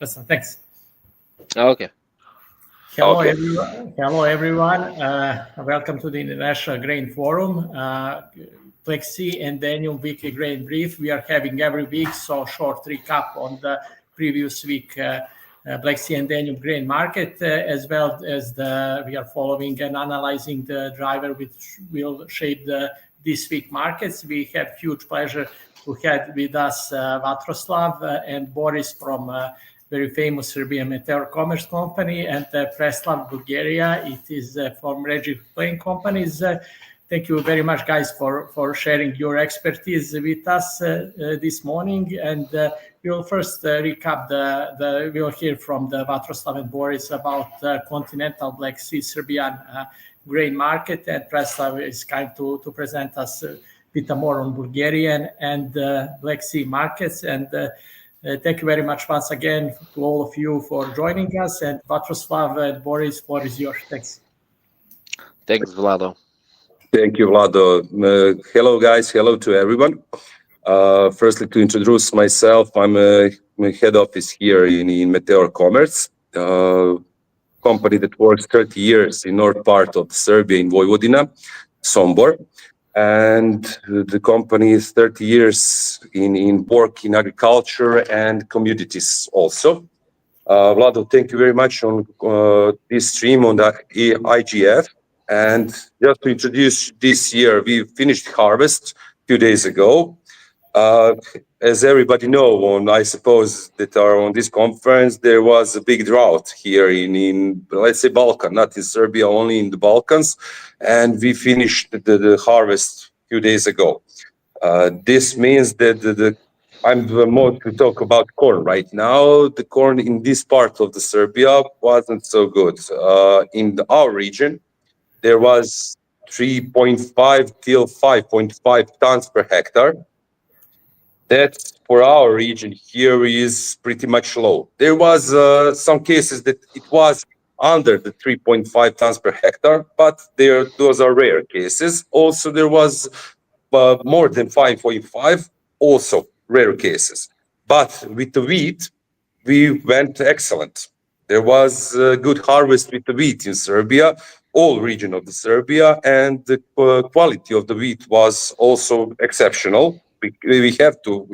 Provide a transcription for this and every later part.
Listen, thanks. Okay. Hello, everyone. Welcome to the International Grain Forum, Black Sea and Danube Weekly Grain Brief. We are having every week, so short recap on the previous week Black Sea and Danube grain market, as well as we are following and analyzing the driver which will shape this week markets. We have huge pleasure to have with us Vatroslav and Boris from very famous Serbian Meteor Commerce Company, and Preslav, Bulgaria. It is from Raykov Plain Companies. Thank you very much, guys, for sharing your expertise with us this morning. And we'll first recap we'll hear from the Vatroslav and Boris about continental Black Sea Serbian grain market, and Preslav is kind to present us a bit more on Bulgarian and Black Sea markets. And thank you very much once again to all of you for joining us. And Vatroslav and Boris, floor is yours. Thanks. Thanks, Vlado. Thank you, Vlado. Hello, guys. Hello to everyone. Firstly, to introduce myself, I'm a head office here in Meteor Commerce, company that works 30 years in north part of Serbia in Vojvodina, Sombor. And the company is 30 years in work in agriculture and commodities also. Vlado, thank you very much on this stream on the IGF. And just to introduce this year, we finished harvest 2 days ago. As everybody know, I suppose that are on this conference, there was a big drought here in let's say Balkan, not in Serbia, only in the Balkans, and we finished the harvest 2 days ago. This means that I'm more to talk about corn right now. The corn in this part of the Serbia wasn't so good. In our region, there was 3.5 till 5.5 tons per hectare. That for our region here is pretty much low. There was some cases that it was under the 3.5 tons per hectare, but those are rare cases. Also, there was more than 5.5, also rare cases. But with the wheat, we went excellent. There was a good harvest with the wheat in Serbia, all region of the Serbia, and the quality of the wheat was also exceptional. We have to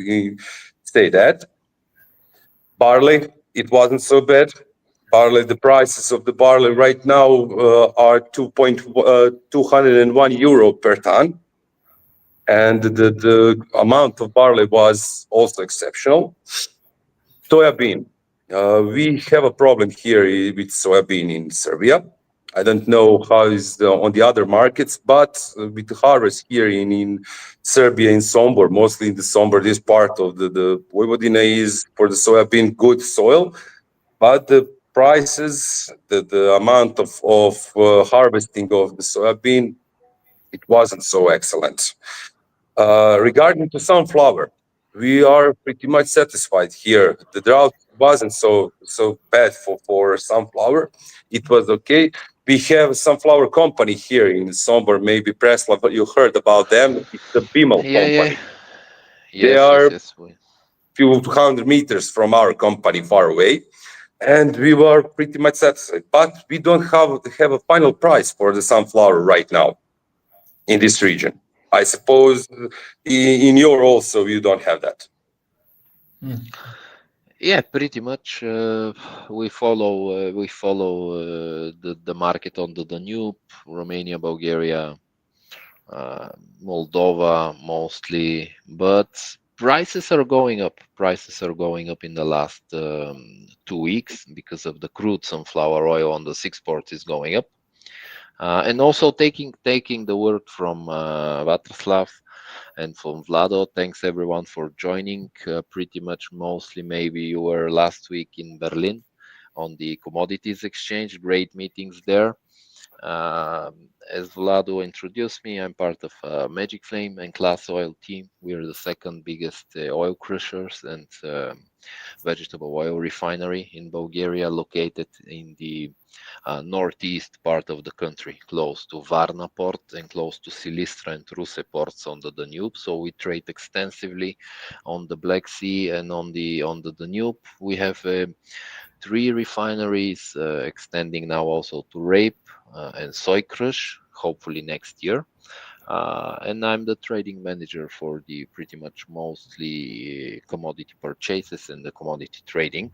say that. Barley, it wasn't so bad. Barley, the prices of the barley right now are 201 euro per ton. And the amount of barley was also exceptional. Soybean. We have a problem here with soybean in Serbia. I don't know how is on the other markets, but with the harvest here in Serbia, in Sombor, mostly in the Sombor, this part of the Vojvodina is for the soybean good soil, but the prices, the amount of harvesting of the soybean, it wasn't so excellent. Regarding to sunflower, we are pretty much satisfied here. The drought wasn't so bad for sunflower. It was okay. We have a sunflower company here in Sombor, maybe Preslav, but you heard about them. It's the Bimal company. Yeah. They are Yes. few hundred meters from our company far away, and we were pretty much satisfied. But we don't have a final price for the sunflower right now in this region. I suppose in your also you don't have that. Yeah, pretty much. We follow the market on the Danube, Romania, Bulgaria, Moldova mostly, but prices are going up. Prices are going up in the last 2 weeks because of the crude sunflower oil on the export is going up. And also taking the word from Vatroslav and from Vlado, thanks everyone for joining. Pretty much mostly maybe you were last week in Berlin on the commodities exchange, great meetings there. As Vlado introduced me, I'm part of Magic Flame and Class Oil team. We are the second biggest oil crushers and vegetable oil refinery in Bulgaria, located in the northeast part of the country, close to Varna port and close to Silistra and Ruse ports on the Danube. So we trade extensively on the Black Sea and on the Danube. We have 3 refineries extending now also to Rape and Soy Crush, hopefully next year. And I'm the trading manager for the pretty much mostly commodity purchases and the commodity trading.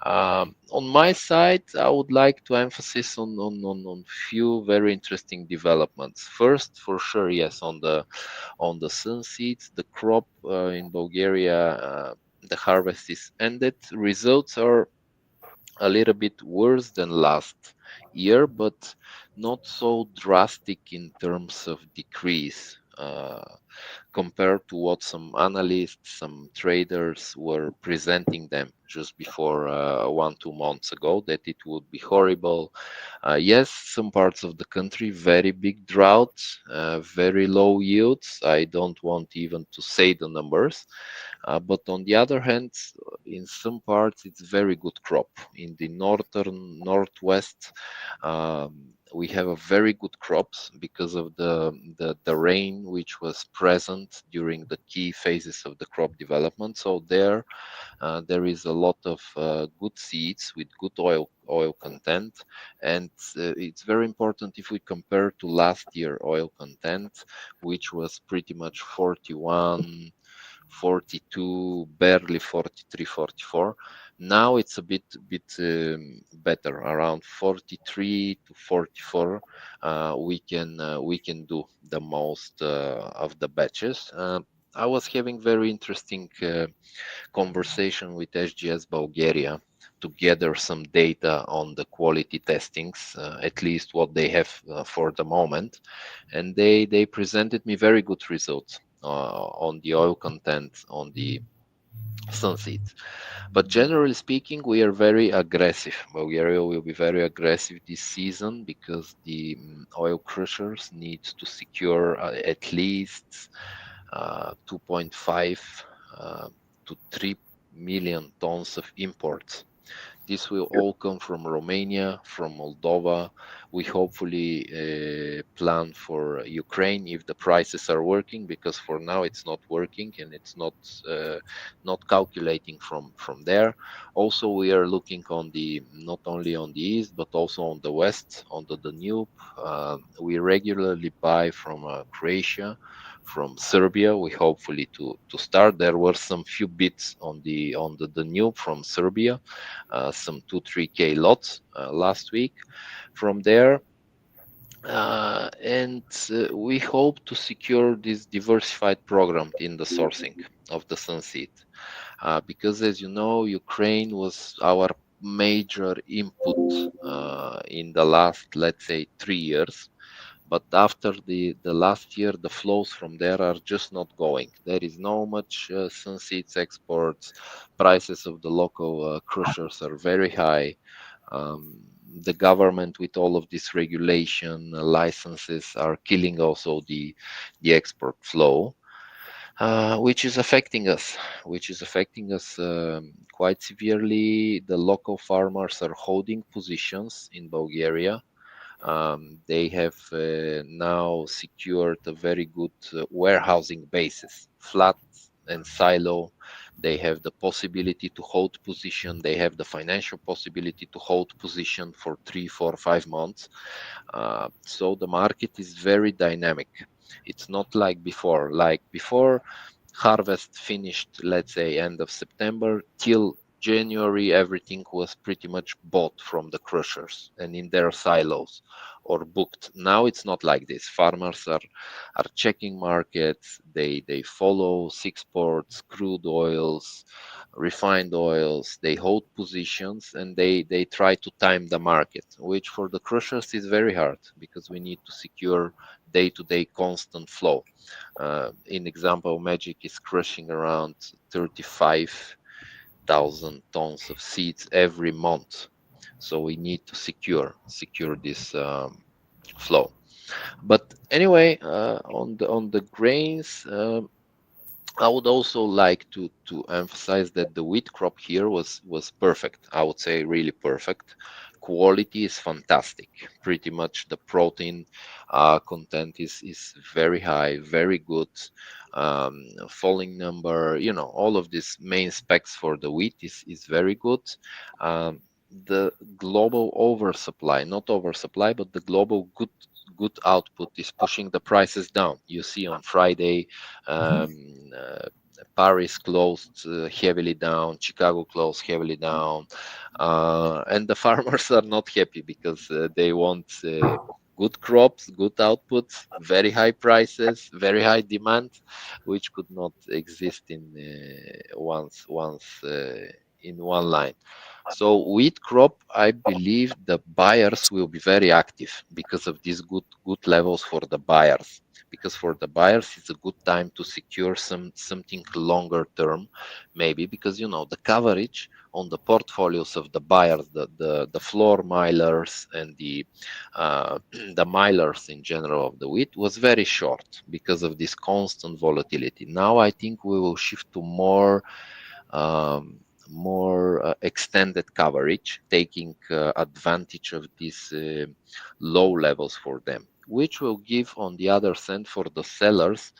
On my side, I would like to emphasize on few very interesting developments. First, for sure, yes, on the sun seeds, the crop in Bulgaria, the harvest is ended. Results are a little bit worse than last year, but not so drastic in terms of decrease. Compared to what some analysts, some traders were presenting them just before 1, 2 months ago, that it would be horrible. Yes, some parts of the country, very big droughts, very low yields. I don't want even to say the numbers. But on the other hand, in some parts, it's very good crop. In the northern, northwest, we have a very good crops because of the rain which was present during the key phases of the crop development. So there is a lot of good seeds with good oil content, and it's very important if we compare to last year oil content, which was pretty much 41, 42, barely 43, 44. Now it's a bit better, around 43 to 44. We can do the most of the batches. I was having very interesting conversation with SGS Bulgaria to gather some data on the quality testings, at least what they have for the moment, and they presented me very good results on the oil content on the sunseed. But generally speaking, we are very aggressive. Bulgaria will be very aggressive this season because the oil crushers need to secure at least 2.5 to 3 million tons of imports. This will all come from Romania, from Moldova. We hopefully plan for Ukraine if the prices are working, because for now it's not working and it's not calculating from there. Also, we are looking on the not only on the east but also on the west, on the Danube. We regularly buy from Croatia, from Serbia. We hopefully to start. There were some few bits on the Danube from Serbia, some 2-3K lots last week from there. And we hope to secure this diversified program in the sourcing of the sunseed, because as you know, Ukraine was our major input in the last, let's say, 3 years. But after the last year, the flows from there are just not going. There is no much sunseeds exports. Prices of the local crushers are very high. The government, with all of this regulation, licenses, are killing also the export flow, which is affecting us, quite severely. The local farmers are holding positions in Bulgaria. They have now secured a very good warehousing basis, flat and silo. They have the possibility to hold position. They have the financial possibility to hold position for 3, 4, 5 months. So the market is very dynamic. It's not like before. Like before, harvest finished, let's say, end of September till January, everything was pretty much bought from the crushers and in their silos or booked. Now it's not like this. Farmers are checking markets. They follow six ports, crude oils, refined oils. They hold positions and they try to time the market, which for the crushers is very hard because we need to secure day-to-day constant flow. In example, Magic is crushing around 35,000 tons of seeds every month. So we need to secure this flow. But anyway, on the grains, I would also like to emphasize that the wheat crop here was perfect. I would say really perfect. Quality is fantastic. Pretty much the protein content is very high, very good. Falling number, all of these main specs for the wheat is very good. The global oversupply, not oversupply, but the global good output is pushing the prices down. You see on Friday, Paris closed heavily down, Chicago closed heavily down, and the farmers are not happy because they want good crops, good outputs, very high prices, very high demand, which could not exist in once in one line. So wheat crop, I believe the buyers will be very active because of these good levels for the buyers. Because for the buyers, it's a good time to secure something longer term, maybe because the coverage on the portfolios of the buyers, the floor milers and the the milers in general of the wheat was very short because of this constant volatility. Now I think we will shift to more extended coverage, taking advantage of these low levels for them, which will give, on the other hand, for the sellers,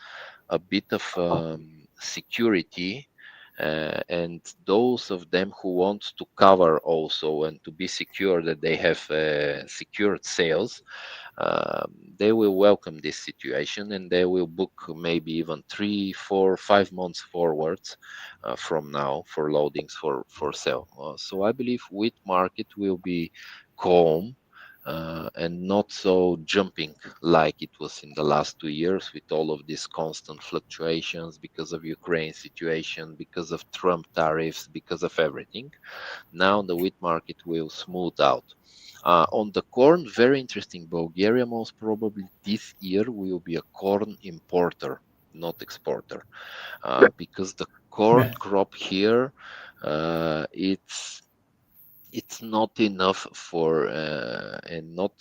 a bit of security. And those of them who want to cover also and to be secure that they have secured sales, they will welcome this situation and they will book maybe even 3, 4, 5 months forwards from now for loadings for sale. So I believe wheat market will be calm and not so jumping like it was in the last 2 years with all of these constant fluctuations because of Ukraine situation, because of Trump tariffs, because of everything. Now the wheat market will smooth out. On the corn, very interesting. Bulgaria most probably this year will be a corn importer, not exporter, because the corn Yeah. crop here, it's not enough for and not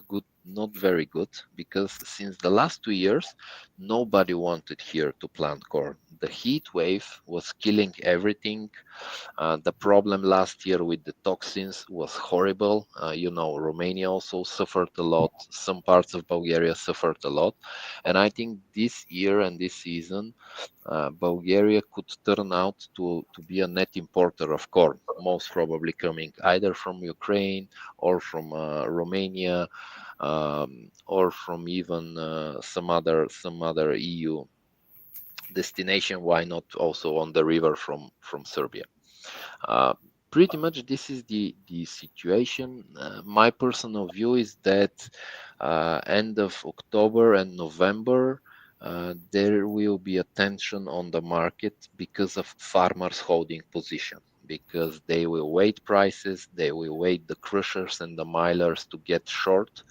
good, not very good, because since the last 2 years nobody wanted here to plant corn. The heat wave was killing everything. The problem last year with the toxins was horrible. Romania also suffered a lot. Some parts of Bulgaria suffered a lot. And I think this year and this season, Bulgaria could turn out to be a net importer of corn, most probably coming either from Ukraine or from Romania, or from even some other EU destination. Why not also on the river from Serbia? Uh, Pretty much this is the situation. My personal view is that end of October and November, there will be a tension on the market because of farmers holding position, because they will wait prices, they will wait the crushers and the milers to get short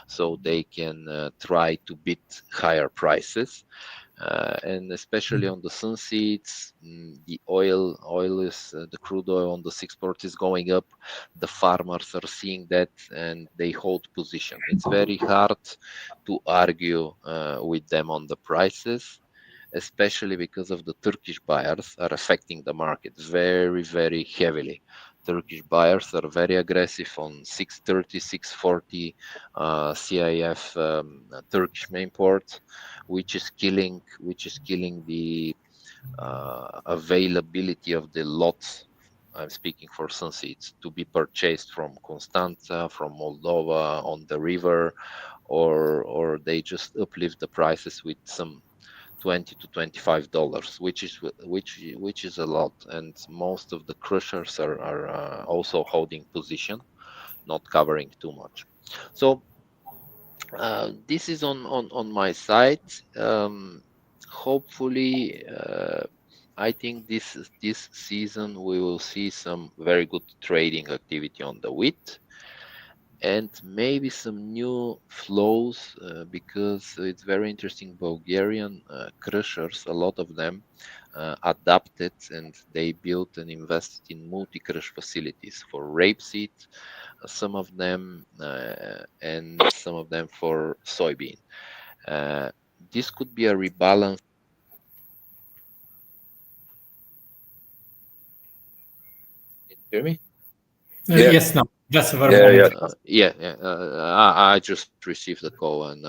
so they can try to beat higher prices. And especially on the sun seeds, the crude oil on the export is going up. The farmers are seeing that and they hold position. It's very hard to argue with them on the prices, especially because of the Turkish buyers are affecting the market very, very heavily. Turkish buyers are very aggressive on 630, 640 CIF Turkish main port, which is killing the availability of the lots. I'm speaking for sunseeds to be purchased from Constanța, from Moldova on the river, or they just uplift the prices with some $20 to $25, which is a lot, and most of the crushers are also holding position, not covering too much. So this is on my side. Hopefully, I think this season we will see some very good trading activity on the wheat. and maybe some new flows because it's very interesting. Bulgarian crushers, a lot of them adapted and they built and invested in multi-crush facilities for rapeseed, some of them, and some of them for soybean. Uh, this could be a rebalance. Can you hear me? Yeah. Yes, no, just for a Yeah, moment. yeah. I just received the call and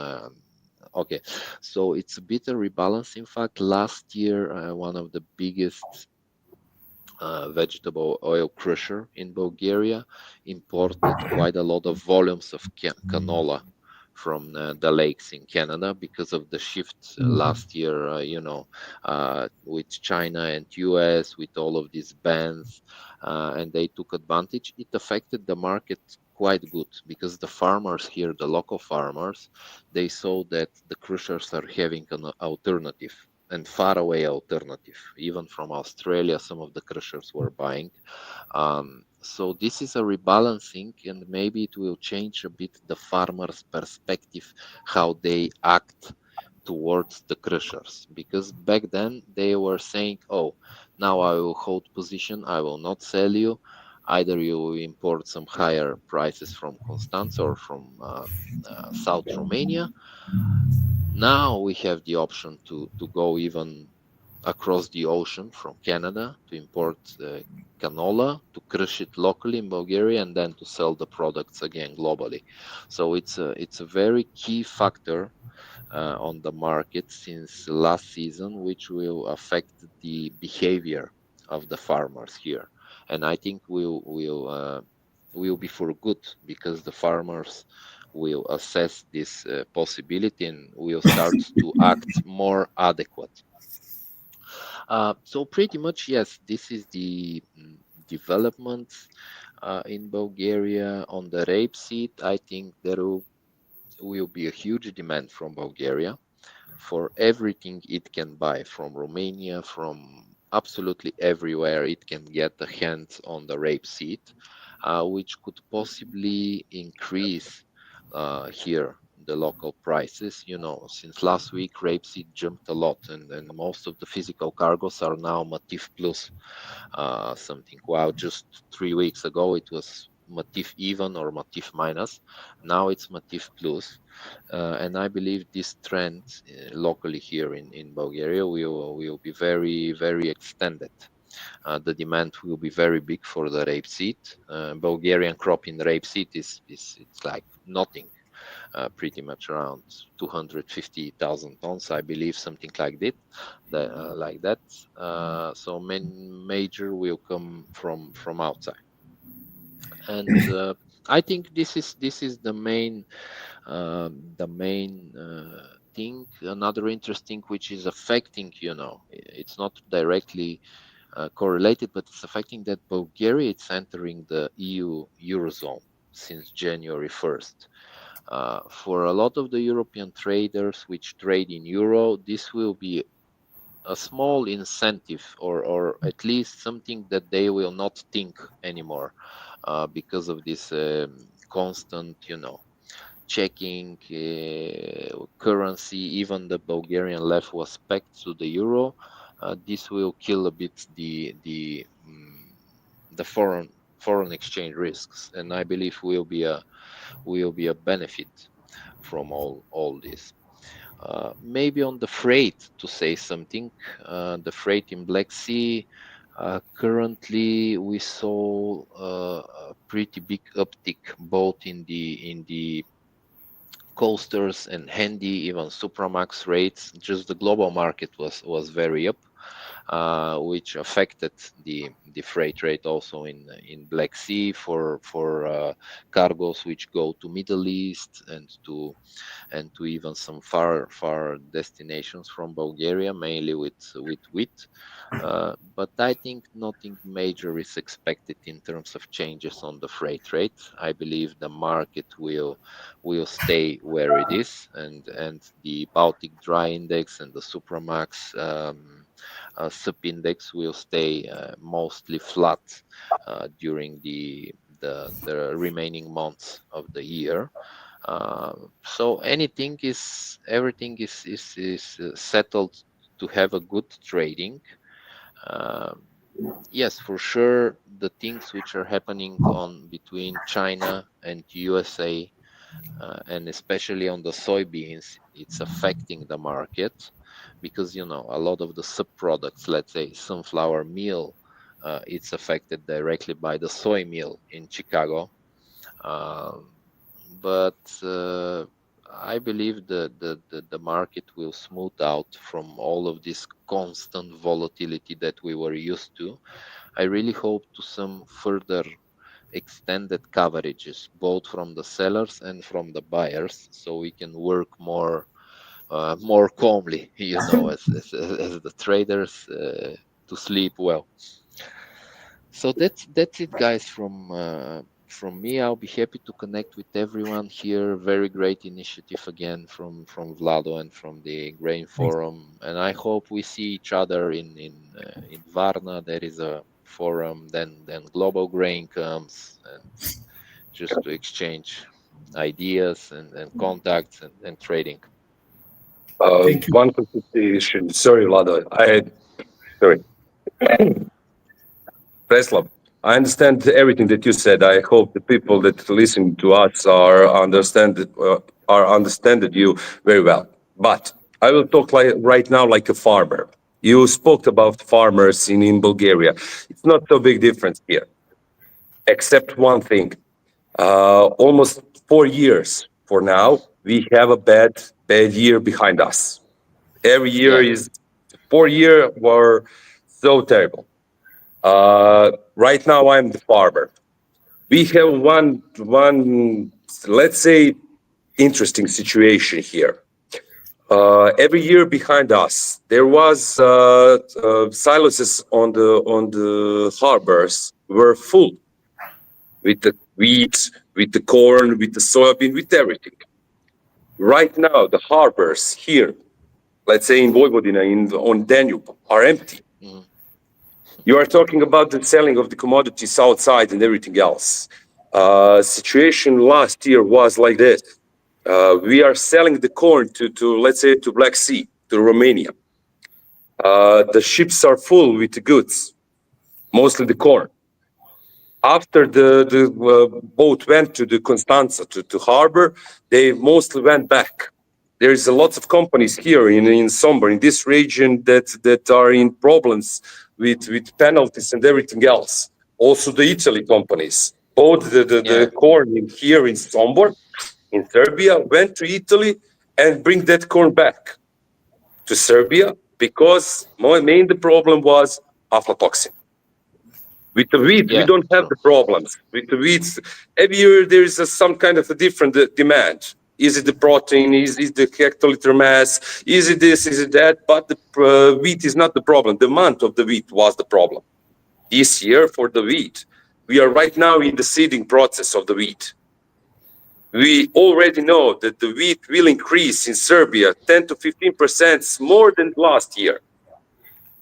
okay, so it's a bit of rebalance. In fact, last year, one of the biggest vegetable oil crusher in Bulgaria imported quite a lot of volumes of canola from the lakes in Canada because of the shift last year, with China and US, with all of these bans, and they took advantage. It affected the market quite good because the farmers here, the local farmers, they saw that the crushers are having an alternative and far away alternative. Even from Australia, some of the crushers were buying. So this is a rebalancing, and maybe it will change a bit the farmers' perspective, how they act towards the crushers. Because back then they were saying, "Oh, now I will hold position. I will not sell you. Either you will import some higher prices from Constanța or from South Romania." Now we have the option to go even across the ocean from Canada to import canola, to crush it locally in Bulgaria, and then to sell the products again globally. So it's a very key factor on the market since last season, which will affect the behavior of the farmers here. And I think will be for good because the farmers will assess this possibility and will start to act more adequate. So pretty much, yes, this is the developments in Bulgaria on the rapeseed. I think there will be a huge demand from Bulgaria for everything it can buy from Romania, from absolutely everywhere it can get a hand on the rapeseed, which could possibly increase here the local prices. You know, since last week, rapeseed jumped a lot, and most of the physical cargoes are now Matif Plus something. Wow, just 3 weeks ago it was Matif even or Matif minus. Now it's Matif plus. And I believe this trend locally here in Bulgaria will be very, very extended. The demand will be very big for the rapeseed. Bulgarian crop in rapeseed is it's like nothing, pretty much around 250,000 tons, I believe, something like that. Like that. So major will come from outside, and I think this is the main thing. Another interesting, which is affecting, it's not directly correlated, but it's affecting that Bulgaria is entering the EU Eurozone since January 1st. For a lot of the European traders which trade in euro, this will be a small incentive, or at least something that they will not think anymore because of this constant, checking currency. Even the Bulgarian lev was pegged to the euro. This will kill a bit the foreign exchange risks, and I believe will be a benefit from all this. Maybe on the freight, to say something, the freight in Black Sea, currently we saw a pretty big uptick both in the coasters and handy, even Supramax rates. Just the global market was very up, which affected the freight rate also in Black Sea for cargoes which go to Middle East and to even some far destinations from Bulgaria, mainly with wheat. But I think nothing major is expected in terms of changes on the freight rate. I believe the market will stay where it is, and the Baltic Dry Index and the Supramax sub index will stay mostly flat during the remaining months of the year. So everything is settled to have a good trading. Yes, for sure, the things which are happening on between China and USA, and especially on the soybeans, it's affecting the market because a lot of the sub-products, let's say sunflower meal, it's affected directly by the soy meal in Chicago. But I believe the market will smooth out from all of this constant volatility that we were used to. I really hope to some further extended coverages, both from the sellers and from the buyers, so we can work more calmly, as the traders, to sleep well. So that's it, guys, from me. I'll be happy to connect with everyone here. Very great initiative again from Vlado and from the Grain Forum, and I hope we see each other in Varna. There is a forum, then Global Grain comes, and just to exchange ideas and contacts and trading. Thank you. One consideration. Sorry, Vlado. Sorry. Preslav, I understand everything that you said. I hope the people that listen to us are understanding you very well. But I will talk right now like a farmer. You spoke about farmers in Bulgaria. It's not so big difference here, except one thing. Almost 4 years for now, we have a bad year behind us. Every year is 4 years were so terrible. Right now, I'm the farmer. We have one, let's say, interesting situation here. Every year behind us, there was silos on the harbors were full with the wheat, with the corn, with the soybean, with everything. Right now, the harbors here, let's say in Vojvodina, on Danube, are empty. Mm-hmm. You are talking about the selling of the commodities outside and everything else. Situation last year was like this. We are selling the corn to let's say to Black Sea, to Romania. The ships are full with the goods, mostly the corn. After the boat went to the Constanza, to harbor, they mostly went back. There's a lot of companies here in Sombor, in this region, that are in problems with penalties and everything else. Also the Italy companies, both the corn here in Sombor, in Serbia, went to Italy and bring that corn back to Serbia because main the problem was aflatoxin. With the wheat, we don't have the problems. With the wheat, every year there is some kind of a different demand. Is it the protein? Is it the hectoliter mass? Is it this? Is it that? But the wheat is not the problem. The amount of the wheat was the problem. This year, for the wheat, we are right now in the seeding process of the wheat. We already know that the wheat will increase in Serbia 10 to 15% more than last year.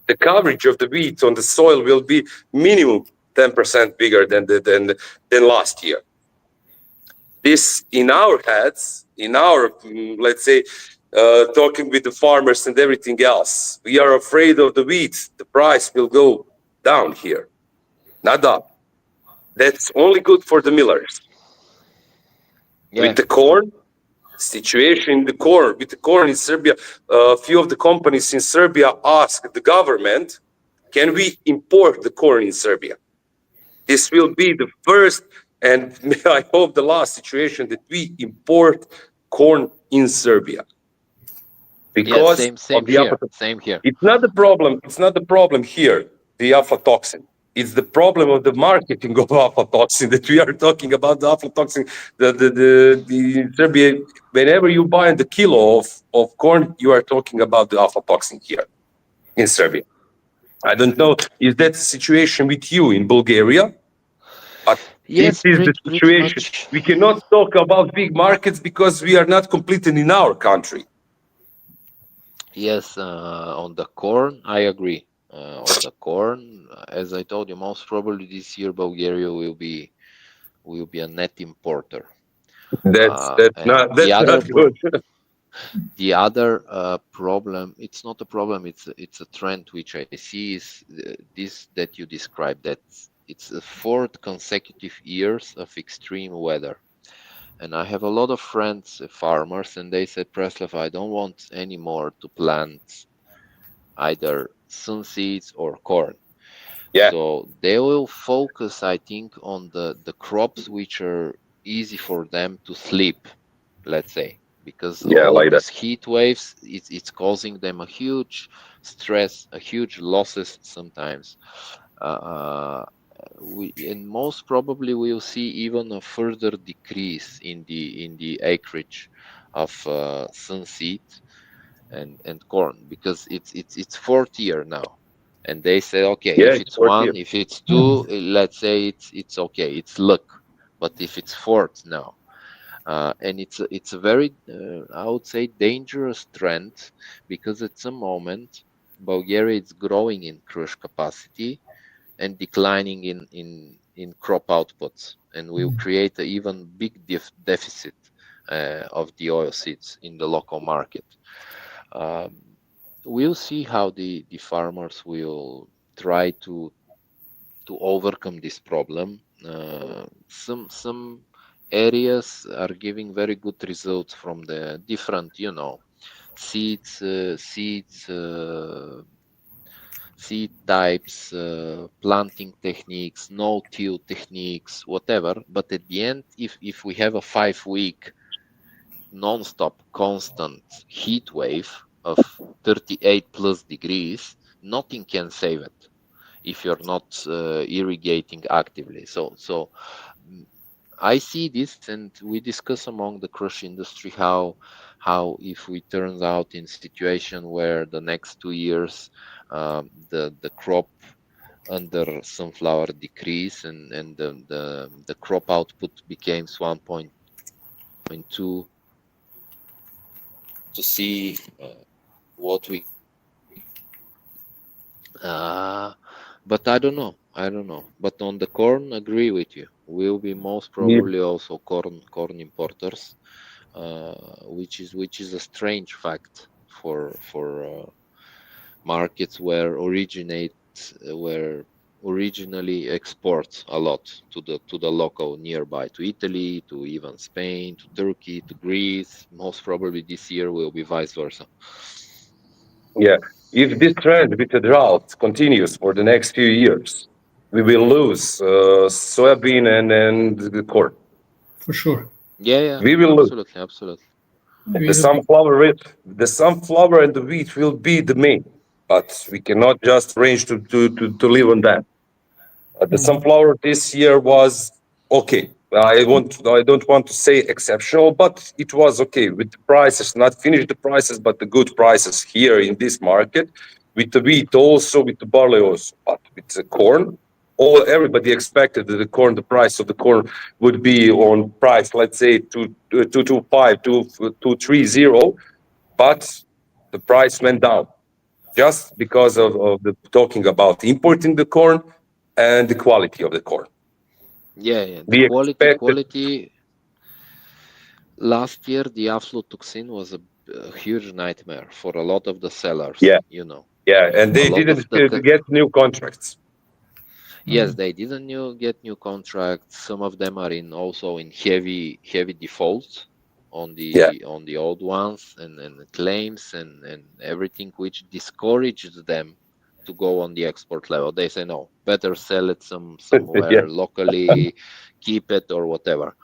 The coverage of the wheat on the soil will be minimum 10% bigger than last year. This in our heads, in our, let's say, talking with the farmers and everything else, we are afraid of the wheat. The price will go down here, not up. That's only good for the millers. With the corn, situation in the corn, with the corn in Serbia, a few of the companies in Serbia asked the government, can we import the corn in Serbia? This will be the first and I hope the last situation that we import corn in Serbia. Because same here. It's not the problem. It's not the problem here, the aflatoxin. It's the problem of the marketing of aflatoxin that we are talking about. The aflatoxin, the Serbia. Whenever you buy the kilo of corn, you are talking about the aflatoxin here in Serbia. I don't know if that's the situation with you in Bulgaria, but this is the situation. We cannot talk about big markets because we are not completed in our country. Yes, on the corn, I agree. On the corn, as I told you, most probably this year Bulgaria will be We'll be a net importer. That's And not the other good. The other problem, it's not a problem, it's a trend which I see is this that you described, that it's the 4th consecutive years of extreme weather. And I have a lot of friends, farmers, and they said, Preslav, I don't want anymore to plant either sun seeds or corn. Yeah. So they will focus, I think, on the crops which are easy for them to sleep, let's say, because Yeah, all like of that. these heat waves, it's causing them a huge stress, a huge losses sometimes. And most probably we'll see even a further decrease in the acreage of sunseed and corn, because it's 4th year now, and they say, okay, Yeah, if it's it's 40. 1, if it's 2, let's say it's okay, it's luck. But if it's 4th now, and it's a very I would say dangerous trend, because at some moment Bulgaria is growing in crush capacity and declining in crop outputs, and will create an even big deficit of the oilseeds in the local market. We'll see how the farmers will try to overcome this problem. Some areas are giving very good results from the different, seeds, seed types, planting techniques, no-till techniques, whatever. But at the end, if we have a 5-week non-stop constant heat wave of 38 plus degrees, nothing can save it if you're not irrigating actively. So I see this, and we discuss among the crush industry how if we turn out in situation where the next 2 years the crop under sunflower decrease, and the crop output becomes 1.2, to see what we but I don't know. But on the corn, agree with you. We'll be most probably also corn importers, which is a strange fact for markets where originally export a lot to the local nearby, to Italy, to even Spain, to Turkey, to Greece. Most probably this year will be vice versa. Yeah. If this trend with the drought continues for the next few years, we will lose soybean and the corn. For sure. Yeah, We will lose. absolutely. The sunflower and the wheat will be the main, but we cannot just arrange to live on that. The sunflower this year was okay. I don't want to say exceptional, but it was okay with the prices, not finished the prices, but the good prices here in this market, with the wheat also, with the barley also. But with the corn, everybody expected that the price of the corn would be on price, let's say 225, 230, but the price went down just because of the talking about importing the corn and the quality of the corn. Yeah. We The expected, quality. Last year, the aflatoxin was a huge nightmare for a lot of the sellers. yeah, and they A lot didn't of get new contracts. Yes, they didn't get new contracts. Some of them are also in heavy defaults on Yeah, the old ones, and claims and everything, which discouraged them to go on the export level. They say no, better sell it somewhere yeah, locally, keep it or whatever,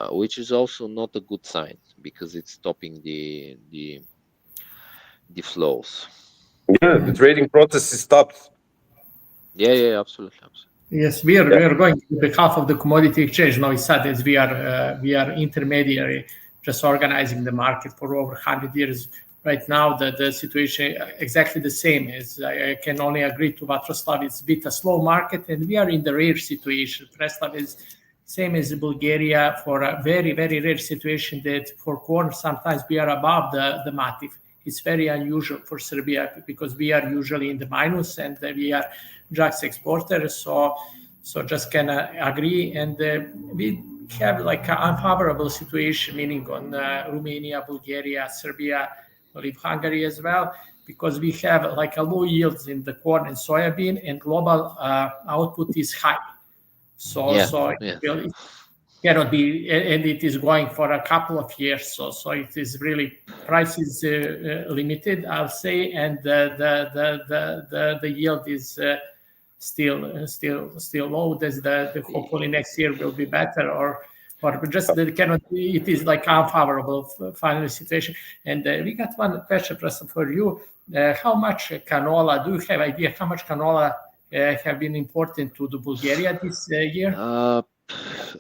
which is also not a good sign, because it's stopping the flows. yeah. The trading process is stopped. Yeah, absolutely. Yes, we are going on behalf of the commodity exchange Novi Sad, as we are intermediary, just organizing the market for over 100 years. Right now, the situation exactly the same. As I can only agree to what Preslav. It's a bit a slow market, and we are in the rare situation. Preslav is same as Bulgaria, for a very, very rare situation that for corn sometimes we are above the MATIF. It's very unusual for Serbia, because we are usually in the minus, and we are drugs exporters. So So just can agree. And we have like an unfavorable situation, meaning on Romania, Bulgaria, Serbia, I believe Hungary as well, because we have like a low yields in the corn and soybean, and global output is high. So it will, cannot be, and it is going for a couple of years. So it is really price is limited, I'll say, and the yield is still low. Hopefully next year will be better, or just that it cannot be. It is like unfavorable final situation. And we got one question, Preslav, for you. How much canola? Do you have idea how much canola have been imported to the Bulgaria this year?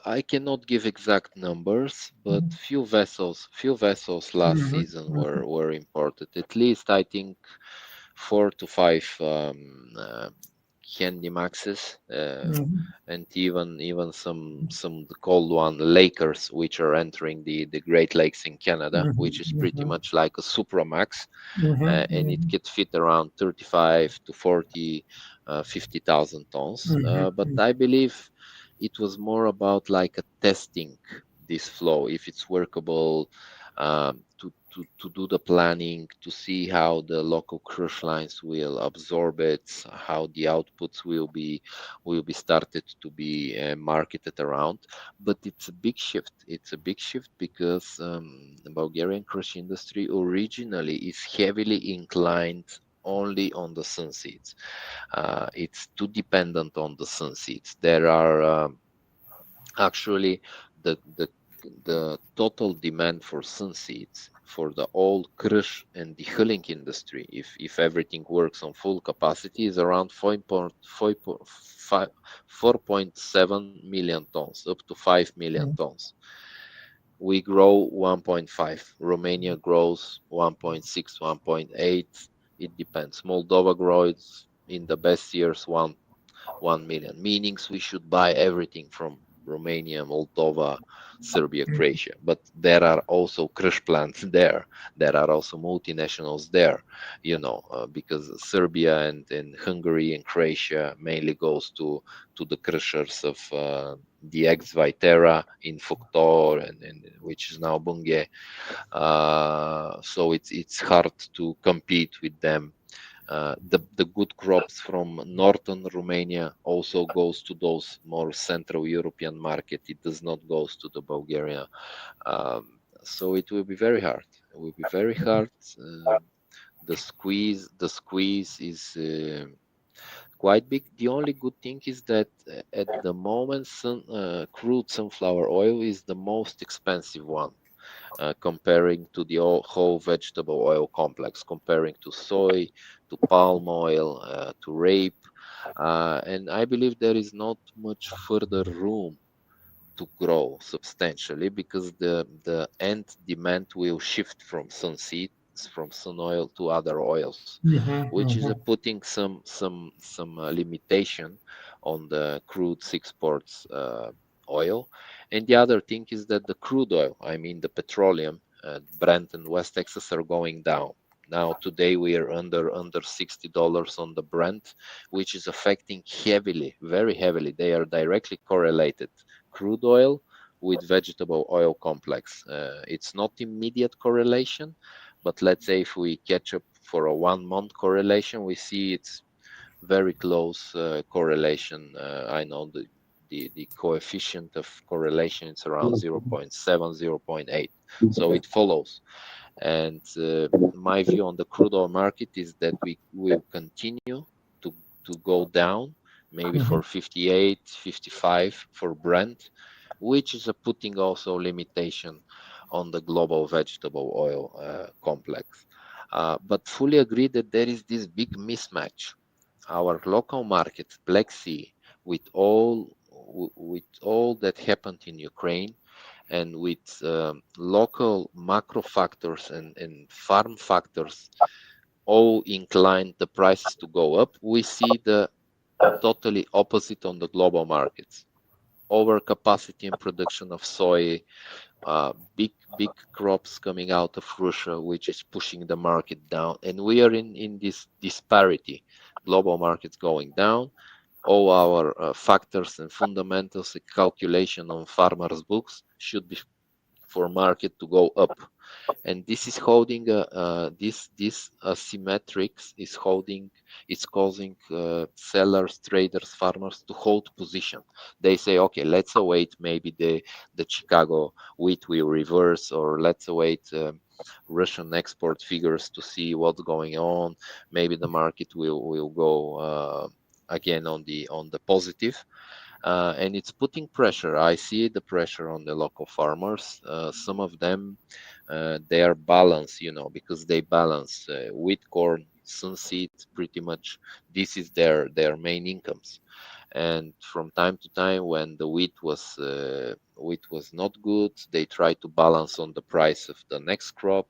I cannot give exact numbers, but few vessels last season were imported. At least I think 4 to 5 Handy Maxes, and even some the cold one Lakers, which are entering the Great Lakes in Canada, which is pretty much like a Supramax, and it could fit around 35 to 40, 50,000 tons. But I believe it was more about like a testing this flow, if it's workable, to do the planning, to see how the local crush lines will absorb it, how the outputs will be started to be marketed around. But it's a big shift. It's a big shift because the Bulgarian crush industry originally is heavily inclined only on the sun seeds. It's too dependent on the sun seeds. There are actually the total demand for sun seeds for the old crush and the hulling industry, if everything works on full capacity, is around 4.7 million tons, up to 5 million tons. We grow 1.5. Romania grows 1.6, 1.8. It depends. Moldova grows in the best years 1 million. Meanings we should buy everything from Romania, Moldova, Serbia, Croatia. But there are also crush plants there. There are also multinationals there, because Serbia and Hungary and Croatia mainly goes to the crushers of the ex Viterra in Fuktor, and which is now Bunge. So it's hard to compete with them. The good crops from northern Romania also goes to those more Central European market. It does not goes to the Bulgaria. So it will be very hard. It will be very hard. The squeeze is quite big. The only good thing is that at the moment, crude sunflower oil is the most expensive one. Comparing to the whole vegetable oil complex, comparing to soy, to palm oil, to rape. And I believe there is not much further room to grow substantially because the end demand will shift from sun seeds, from sun oil to other oils, which is putting some limitation on the crude exports oil. And the other thing is that the crude oil, I mean the petroleum, Brent and West Texas are going down. Now today we are under $60 on the Brent, which is affecting heavily, very heavily. They are directly correlated, crude oil with vegetable oil complex. It's not immediate correlation, but let's say if we catch up for a 1 month correlation, we see it's very close correlation. I know the coefficient of correlation is around 0.7, 0.8. So it follows. And my view on the crude oil market is that we will continue to go down, maybe for 58, 55 for Brent, which is putting also limitation on the global vegetable oil complex. But fully agree that there is this big mismatch. Our local market, Black Sea, with all that happened in Ukraine, and with local macro factors and farm factors all inclined the prices to go up, we see the totally opposite on the global markets. Overcapacity in production of soy, big crops coming out of Russia, which is pushing the market down. And we are in this disparity. Global markets going down, all our factors and fundamentals, calculation on farmers' books should be for market to go up. And this is holding this asymmetrics is holding, it's causing sellers, traders, farmers to hold position. They say, okay, let's await, maybe the Chicago wheat will reverse, or let's await Russian export figures to see what's going on. Maybe the market will go again on the positive. And it's putting pressure. I see the pressure on the local farmers. Some of them, they are balanced, because they balance wheat, corn, sunseed. Pretty much, this is their main incomes. And from time to time, when the wheat was not good, they try to balance on the price of the next crop.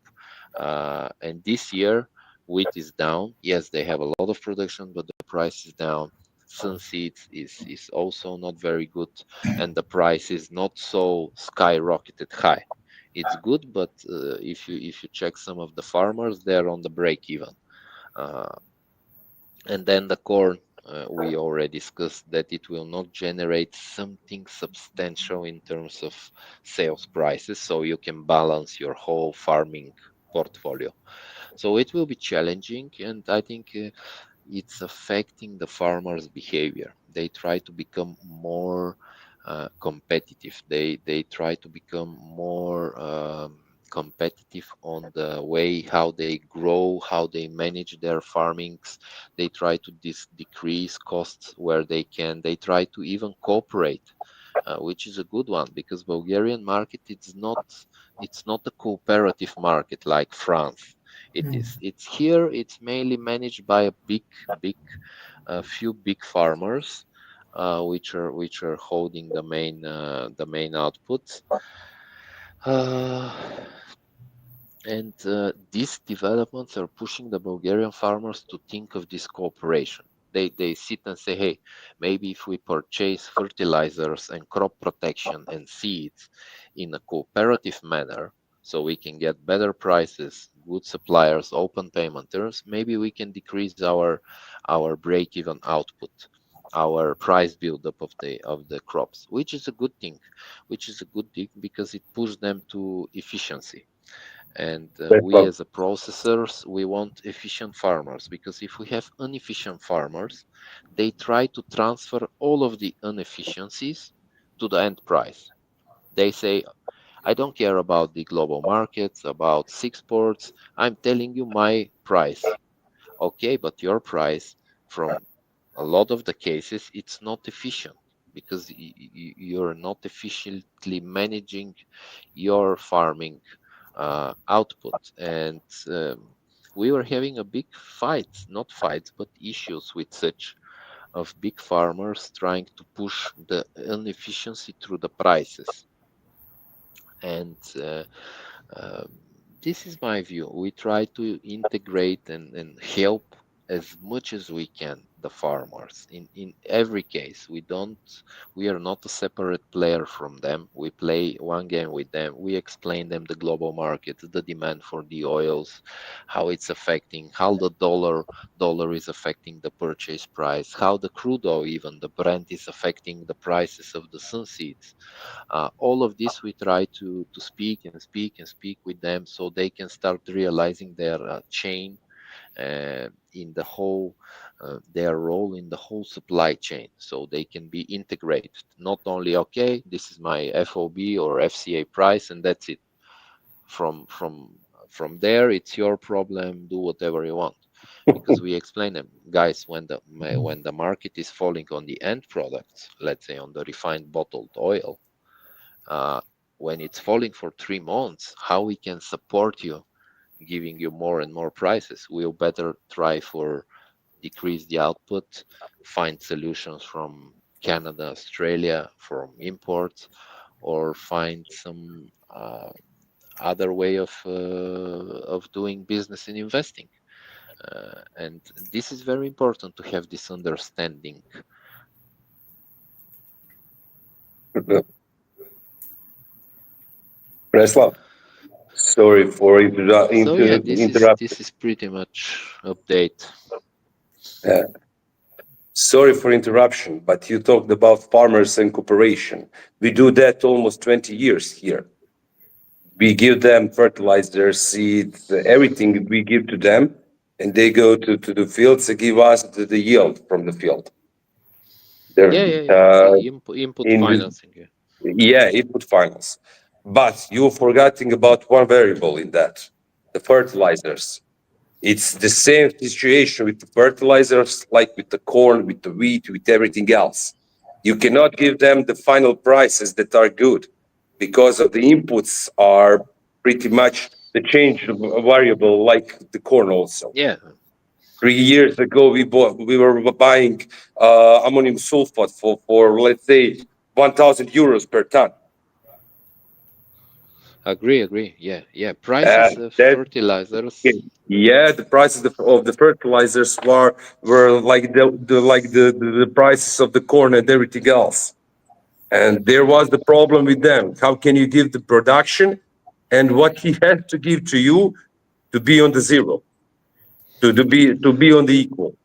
And this year, wheat is down. Yes, they have a lot of production, but the price is down. Sunseed is also not very good, and the price is not so skyrocketed high. It's good, but if you check some of the farmers, they're on the break even. And then the corn, we already discussed that it will not generate something substantial in terms of sales prices, so you can balance your whole farming portfolio. So it will be challenging, and I think it's affecting the farmers' behavior. They try to become more competitive. They try to become more competitive on the way how they grow, how they manage their farmings. They try to decrease costs where they can. They try to even cooperate, which is a good one, because Bulgarian market it's not a cooperative market like France. It's here. It's mainly managed by a few big farmers, which are holding the main outputs. And these developments are pushing the Bulgarian farmers to think of this cooperation. They sit and say, hey, maybe if we purchase fertilizers and crop protection and seeds in a cooperative manner, so we can get better prices, good suppliers, open payment terms, maybe we can decrease our break-even output, our price buildup of the crops, which is a good thing. Because it pushes them to efficiency. And we as a processors, we want efficient farmers, because if we have inefficient farmers, they try to transfer all of the inefficiencies to the end price. They say, I don't care about the global markets, about exports. I'm telling you my price. Okay, but your price, from a lot of the cases, it's not efficient, because you're not efficiently managing your farming output. And we were having a big not fights, but issues with such of big farmers trying to push the inefficiency through the prices. And this is my view. We try to integrate and help as much as we can the farmers in every case. We are not a separate player from them. We play one game with them. We explain them the global market, the demand for the oils, how it's affecting, how the dollar is affecting the purchase price, how the crude oil, even the Brent, is affecting the prices of the sunseeds. All of this we try to speak with them, so they can start realizing their chain in the whole, their role in the whole supply chain, so they can be integrated. Not only, okay, this is my FOB or FCA price and that's it. From there, it's your problem. Do whatever you want. Because we explain them, guys, when the market is falling on the end products, let's say on the refined bottled oil, when it's falling for 3 months, how we can support you, giving you more and more prices? We'll better try for decrease the output, find solutions from Canada, Australia, from imports, or find some other way of doing business and investing. And this is very important to have this understanding. Preslav, sorry for This is pretty much update. Sorry for interruption, but you talked about farmers and cooperation. We do that almost 20 years here. We give them fertilizers, seeds, everything we give to them, and they go to the fields and give us the yield from the field. Input In financing. input finance. But you're forgetting about one variable in that, the fertilizers. It's the same situation with the fertilizers, like with the corn, with the wheat, with everything else. You cannot give them the final prices that are good because of the inputs are pretty much the change of a variable, like the corn also. Yeah. 3 years ago, we were buying ammonium sulfate for let's say 1,000 euros per ton. Agree. Yeah. Prices of fertilizers. Yeah, the prices of the fertilizers were like the prices of the corn and everything else. And there was the problem with them. How can you give the production and what he has to give to you to be on the zero, to be on the equal?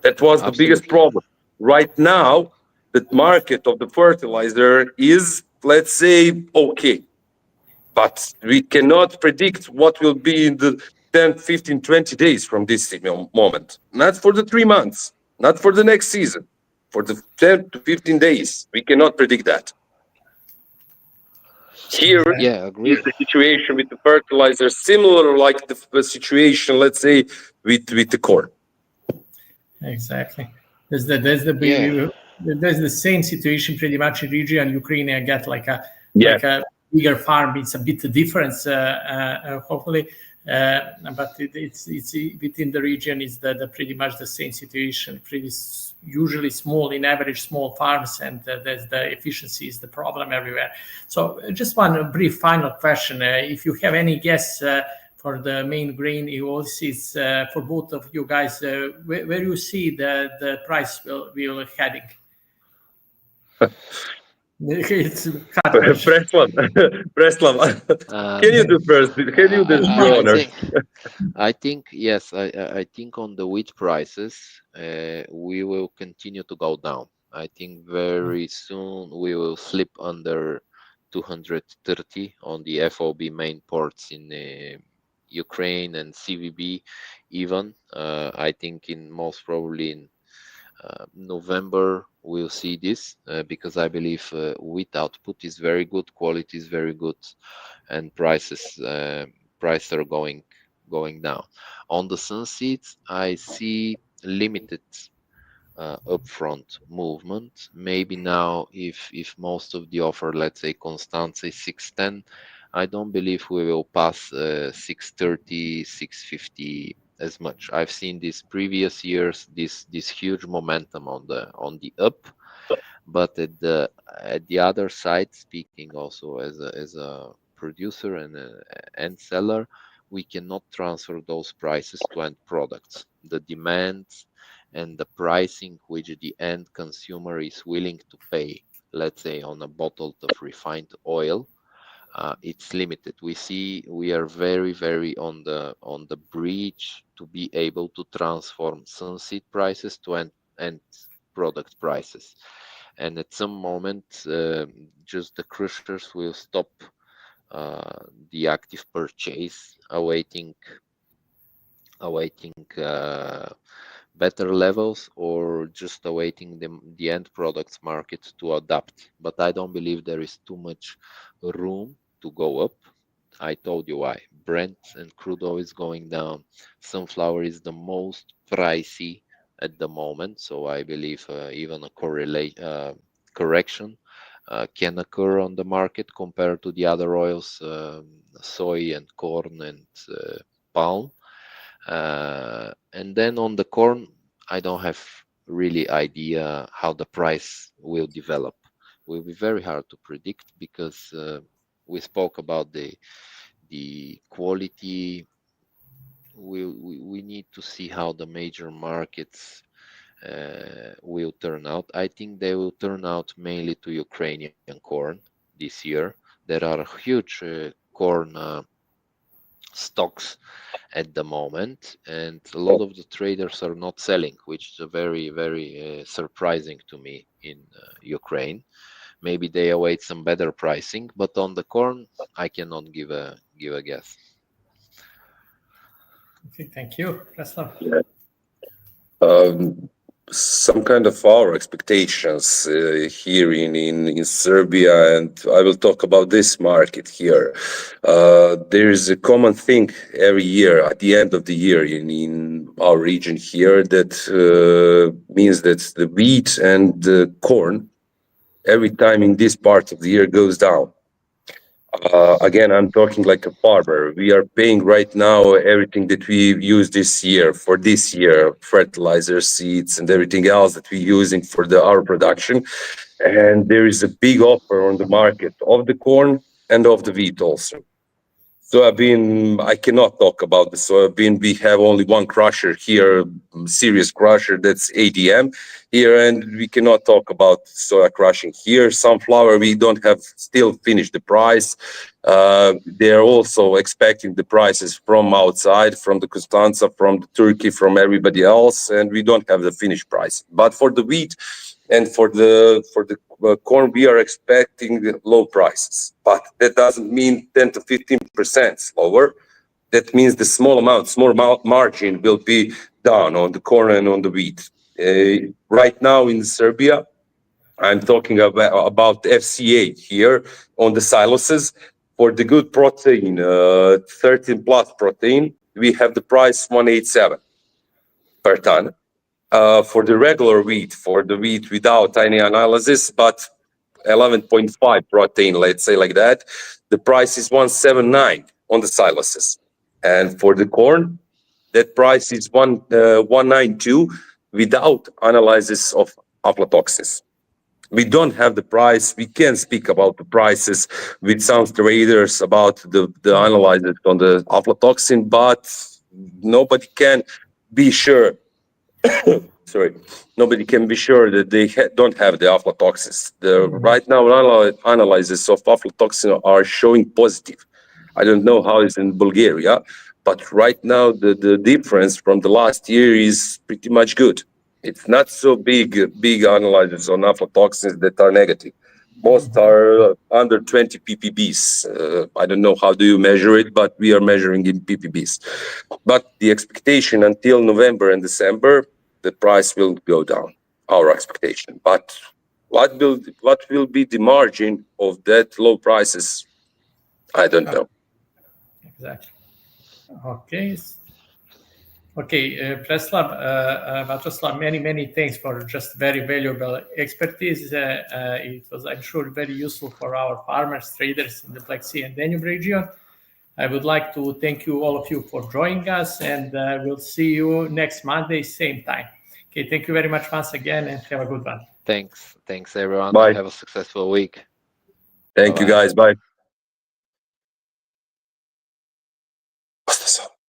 That was the biggest problem. Right now, the market of the fertilizer is, let's say, okay. But we cannot predict what will be in the 10, 15, 20 days from this moment. Not for the 3 months, not for the next season, for the 10 to 15 days. We cannot predict that. Here agree. is the situation with the fertilizer, similar like the situation, let's say, with the corn. Exactly. There's the same situation pretty much in region Ukraine. I get like a bigger farm. It's a bit different, hopefully, but it's within the region is the pretty much the same situation. Usually small, in average, small farms, and there's the efficiency is the problem everywhere. So just one brief final question: if you have any guess for the main grain oilseeds for both of you guys, where you see the price will heading? It's Preslav, can you do first? Can you do the honor? I think yes. I think on the wheat prices, we will continue to go down. I think very soon we will slip under 230 on the FOB main ports in Ukraine and CVB. Even I think in most probably in November we'll see this because I believe wheat output is very good, quality is very good, and prices are going down. On the sunseeds, I see limited upfront movement. Maybe now, if most of the offer, let's say Constance is 610, I don't believe we will pass 630, 650 as much. I've seen these previous years this huge momentum on the up, but at the other side, speaking also as a producer and end seller, we cannot transfer those prices to end products. The demand and the pricing which the end consumer is willing to pay, let's say on a bottle of refined oil, it's limited. We are very on the bridge to be able to transform sunseed prices to end product prices, and at some moment just the crushers will stop the active purchase, awaiting better levels, or just awaiting the end products market to adapt. But I don't believe there is too much room to go up. I told you why. Brent and crude oil is going down. Sunflower is the most pricey at the moment, so I believe even a correction can occur on the market compared to the other oils, soy and corn and palm. And then on the corn, I don't have really idea how the price will develop. Will be very hard to predict because we spoke about the quality. We need to see how the major markets will turn out. I think they will turn out mainly to Ukrainian corn this year. There are huge corn stocks at the moment, and a lot of the traders are not selling, which is a very surprising to me in Ukraine. Maybe they await some better pricing, but on the corn, I cannot give a guess. Okay, thank you, Preslav. Some kind of our expectations here in Serbia, and I will talk about this market here. There is a common thing every year at the end of the year in our region here that means that the wheat and the corn every time in this part of the year goes down. Again, I'm talking like a farmer. We are paying right now everything that we use this year, fertilizer, seeds, and everything else that we're using for our production. And there is a big offer on the market of the corn and of the wheat also. Soybean, I cannot talk about the soybean. We have only one crusher here, serious crusher, that's ADM here, and we cannot talk about soya crushing here. Sunflower, we don't have still finished the price. They're also expecting the prices from outside, from the Constanza, from the Turkey, from everybody else, and we don't have the finished price. But for the wheat and for the corn, we are expecting low prices, but that doesn't mean 10 to 15% lower. That means the small margin will be down on the corn and on the wheat. Right now in Serbia, I'm talking about FCA here on the silos. For the good protein, 13 plus protein, we have the price 187 per ton. For the regular wheat, for the wheat without any analysis, but 11.5 protein, let's say like that, the price is 179 on the silos. And for the corn, that price is 192 without analysis of aflatoxins. We don't have the price. We can speak about the prices with some traders about the analysis on the aflatoxin, but nobody can be sure. Sorry, nobody can be sure that they don't have the aflatoxins. Right now, analysis of aflatoxin are showing positive. I don't know how it's in Bulgaria, but right now the difference from the last year is pretty much good. It's not so big analysis on aflatoxins that are negative. Most are under 20 ppbs. I don't know how do you measure it, but we are measuring in ppbs. But the expectation until November and December, the price will go down, our expectation. But what will be the margin of that low prices? I don't know. Exactly. Okay. Okay, Preslav, Vatroslav, many thanks for just very valuable expertise. It was, I'm sure, very useful for our farmers, traders in the Black Sea and Danube region. I would like to thank you, all of you, for joining us, and we'll see you next Monday, same time. Okay, thank you very much once again, and have a good one. Thanks everyone. Bye. Have a successful week. Thank you, guys. Bye.